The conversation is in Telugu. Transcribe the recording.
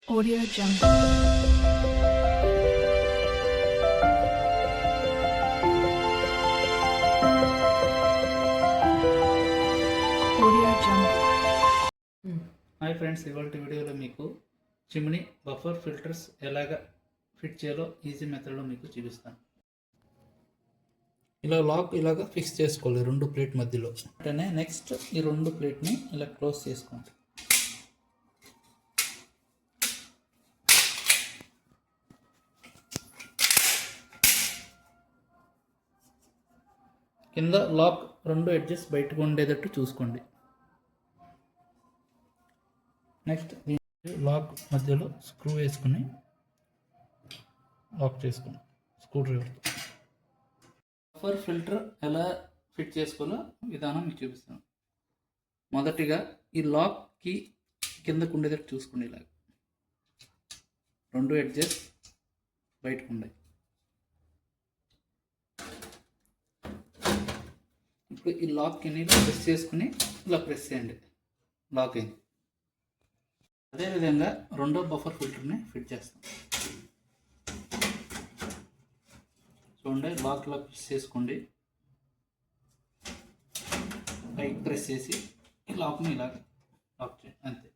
Audio Jungle. Audio Jungle. Hi friends, ఇవాళ వీడియోలో మీకు చిమ్నీ బఫర్ ఫిల్టర్స్ ఎలాగ ఫిట్ చేయాలో ఈజీ మెథడ్లో మీకు చూపిస్తాను. ఇలా లాక్ ఇలాగ ఫిక్స్ చేసుకోవాలి రెండు ప్లేట్ మధ్యలో. వెంటనే నెక్స్ట్ ఈ రెండు ప్లేట్ని ఇలా క్లోజ్ చేసుకోండి. కింద లాక్ రెండు ఎడ్జెస్ బయటకు ఉండేటట్టు చూసుకోండి. నెక్స్ట్ లాక్ మధ్యలో స్క్రూ వేసుకుని లాక్ చేసుకోండి స్క్రూ డ్రైవర్తో. బఫర్ ఫిల్టర్ ఎలా ఫిట్ చేసుకోవాలో విధానం మీకు చూపిస్తాను. మొదటిగా ఈ లాక్కి కిందకు ఉండేటట్టు చూసుకోండి. ఇలాగ రెండు ఎడ్జెస్ బయటకు ఉన్నాయి. ఇప్పుడు ఈ లాక్కి ప్రెస్ చేసుకుని ఇలా ప్రెస్ చేయండి, లాక్ అయింది. అదేవిధంగా రెండో బఫర్ ఫిల్టర్ని ఫిట్ చేస్తాం. చూడండి, లాక్ ఇలా ప్రెస్ చేసుకోండి, పైకి ప్రెస్ చేసి ఈ లాక్ని ఇలా లాక్ చేయండి, అంతే.